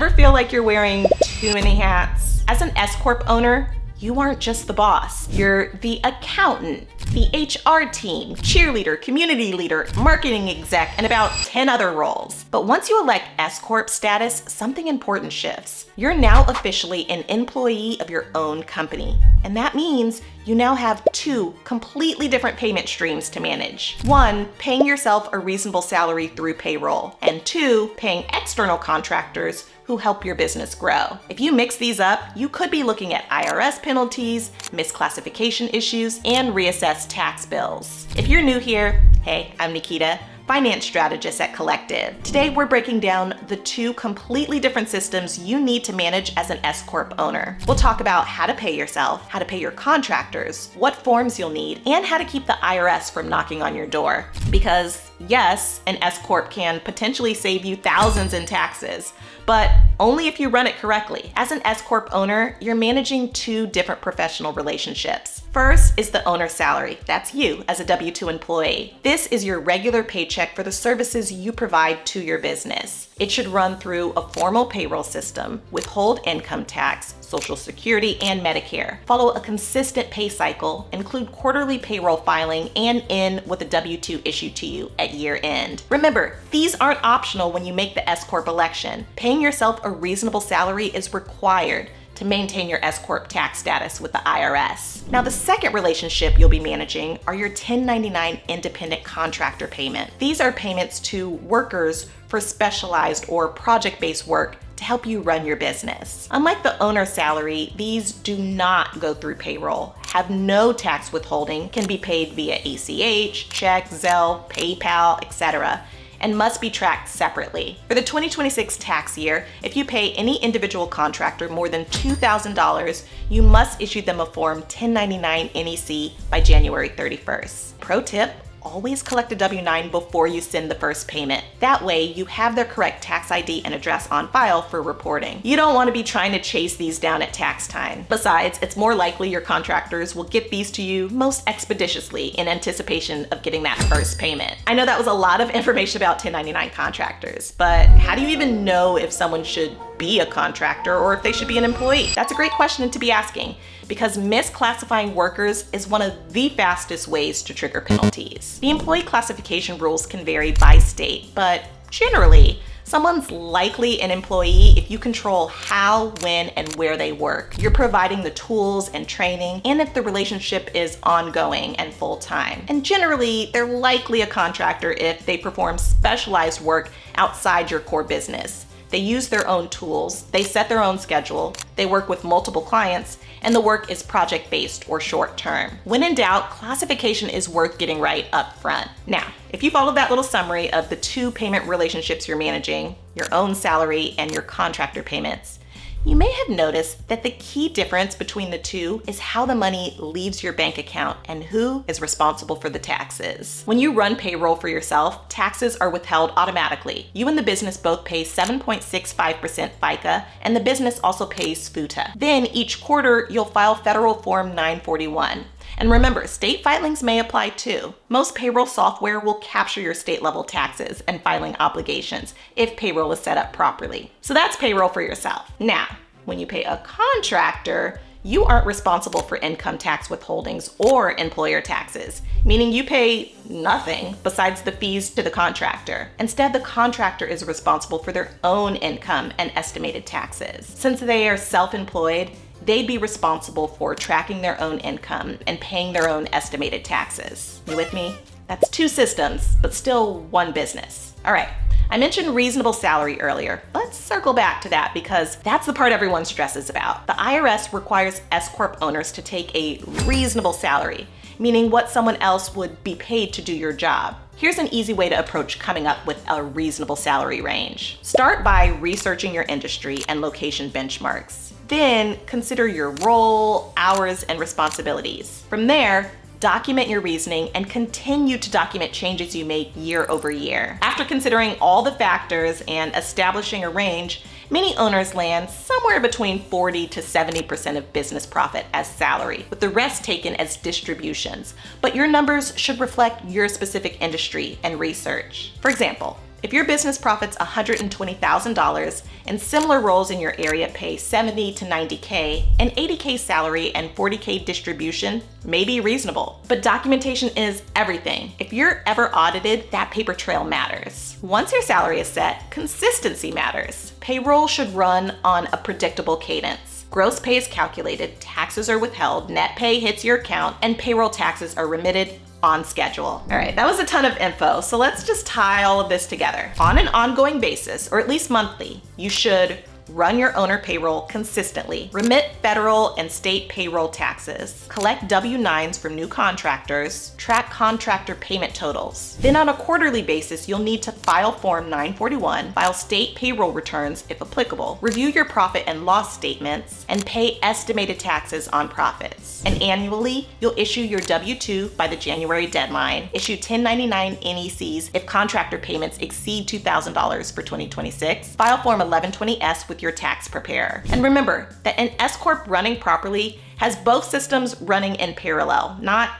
Ever feel like you're wearing too many hats? As an S Corp owner, you aren't just the boss. You're the accountant, the HR team, cheerleader, community leader, marketing exec, and about 10 other roles. But once you elect S Corp status, something important shifts. You're now officially an employee of your own company. And that means you now have two completely different payment streams to manage. One, paying yourself a reasonable salary through payroll, and two, paying external contractors who help your business grow. If you mix these up, you could be looking at IRS penalties, misclassification issues, and reassessed tax bills. If you're new here, hey, I'm Nikita, Finance Strategist at Collective. Today, we're breaking down the two completely different systems you need to manage as an S Corp owner. We'll talk about how to pay yourself, how to pay your contractors, what forms you'll need, and how to keep the IRS from knocking on your door. Because yes, an S Corp can potentially save you thousands in taxes, but only if you run it correctly. As an S Corp owner, you're managing two different professional relationships. First is the owner's salary. That's you as a W-2 employee. This is your regular paycheck for the services you provide to your business. It should run through a formal payroll system, withhold income tax, Social Security, and Medicare. Follow a consistent pay cycle, include quarterly payroll filing, and end with a W-2 issued to you at year end. Remember, these aren't optional when you make the S Corp election. Paying yourself a reasonable salary is required to maintain your S Corp tax status with the IRS. Now, the second relationship you'll be managing are your 1099 independent contractor payment. These are payments to workers for specialized or project-based work to help you run your business. Unlike the owner's salary, these do not go through payroll, have no tax withholding, can be paid via ACH, check, Zelle, PayPal, etc., and must be tracked separately. For the 2026 tax year, if you pay any individual contractor more than $2,000, you must issue them a Form 1099 NEC by January 31st. Pro tip, always collect a W-9 before you send the first payment. That way, you have their correct tax ID and address on file for reporting. You don't want to be trying to chase these down at tax time. Besides, it's more likely your contractors will get these to you most expeditiously in anticipation of getting that first payment. I know that was a lot of information about 1099 contractors, but how do you even know if someone should be a contractor or if they should be an employee? That's a great question to be asking, because misclassifying workers is one of the fastest ways to trigger penalties. The employee classification rules can vary by state, but generally, someone's likely an employee if you control how, when, and where they work. You're providing the tools and training, and if the relationship is ongoing and full-time. And generally, they're likely a contractor if they perform specialized work outside your core business. They use their own tools, they set their own schedule, they work with multiple clients, and the work is project-based or short-term. When in doubt, classification is worth getting right up front. Now, if you followed that little summary of the two payment relationships you're managing, your own salary and your contractor payments, you may have noticed that the key difference between the two is how the money leaves your bank account and who is responsible for the taxes. When you run payroll for yourself, taxes are withheld automatically. You and the business both pay 7.65% FICA, and the business also pays FUTA. Then each quarter, you'll file federal Form 941. And remember, state filings may apply too. Most payroll software will capture your state-level taxes and filing obligations if payroll is set up properly. So that's payroll for yourself. Now, when you pay a contractor, you aren't responsible for income tax withholdings or employer taxes, meaning you pay nothing besides the fees to the contractor. Instead, the contractor is responsible for their own income and estimated taxes. Since they are self-employed, they'd be responsible for tracking their own income and paying their own estimated taxes. You with me? That's two systems, but still one business. All right, I mentioned reasonable salary earlier. Let's circle back to that because that's the part everyone stresses about. The IRS requires S Corp owners to take a reasonable salary, meaning what someone else would be paid to do your job. Here's an easy way to approach coming up with a reasonable salary range. Start by researching your industry and location benchmarks. Then consider your role, hours, and responsibilities. From there, document your reasoning and continue to document changes you make year over year. After considering all the factors and establishing a range, many owners land somewhere between 40 to 70% of business profit as salary, with the rest taken as distributions. But your numbers should reflect your specific industry and research. For example, If your business profits $120,000 and similar roles in your area pay $70 to $90K, an $80K salary and $40K distribution may be reasonable. But documentation is everything. If you're ever audited, that paper trail matters. Once your salary is set, consistency matters. Payroll should run on a predictable cadence. Gross pay is calculated, taxes are withheld, net pay hits your account, and payroll taxes are remitted on schedule. All right, that was a ton of info, so let's just tie all of this together. On an ongoing basis, or at least monthly, you should run your owner payroll consistently, remit federal and state payroll taxes, collect W-9s from new contractors, track contractor payment totals. Then on a quarterly basis, you'll need to file Form 941, file state payroll returns if applicable, review your profit and loss statements, and pay estimated taxes on profits. And annually, you'll issue your W-2 by the January deadline, issue 1099 NECs if contractor payments exceed $2,000 for 2026, file Form 1120S with your tax preparer. And remember that an S Corp running properly has both systems running in parallel, not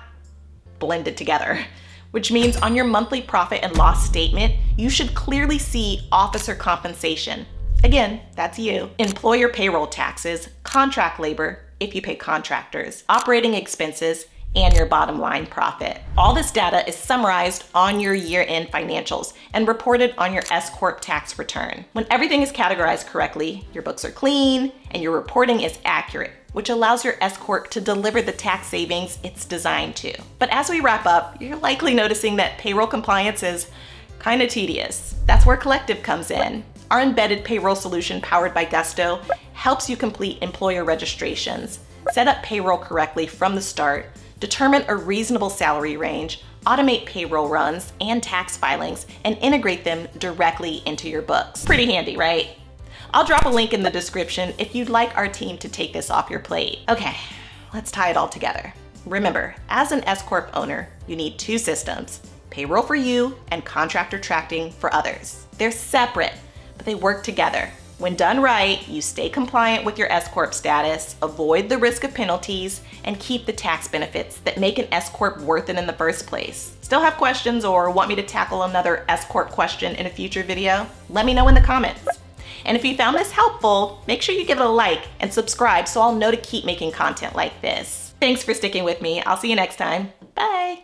blended together, which means on your monthly profit and loss statement, you should clearly see officer compensation. Again, that's you. Employer payroll taxes, contract labor, if you pay contractors, operating expenses, and your bottom line profit. All this data is summarized on your year-end financials and reported on your S Corp tax return. When everything is categorized correctly, your books are clean and your reporting is accurate, which allows your S Corp to deliver the tax savings it's designed to. But as we wrap up, you're likely noticing that payroll compliance is kind of tedious. That's where Collective comes in. Our embedded payroll solution powered by Gusto helps you complete employer registrations, set up payroll correctly from the start, determine a reasonable salary range, automate payroll runs and tax filings, and integrate them directly into your books. Pretty handy, right? I'll drop a link in the description if you'd like our team to take this off your plate. Okay, let's tie it all together. Remember, as an S Corp owner, you need two systems, payroll for you and contractor tracking for others. They're separate, but they work together. When done right, you stay compliant with your S Corp status, avoid the risk of penalties, and keep the tax benefits that make an S Corp worth it in the first place. Still have questions or want me to tackle another S Corp question in a future video? Let me know in the comments. And if you found this helpful, make sure you give it a like and subscribe so I'll know to keep making content like this. Thanks for sticking with me. I'll see you next time. Bye.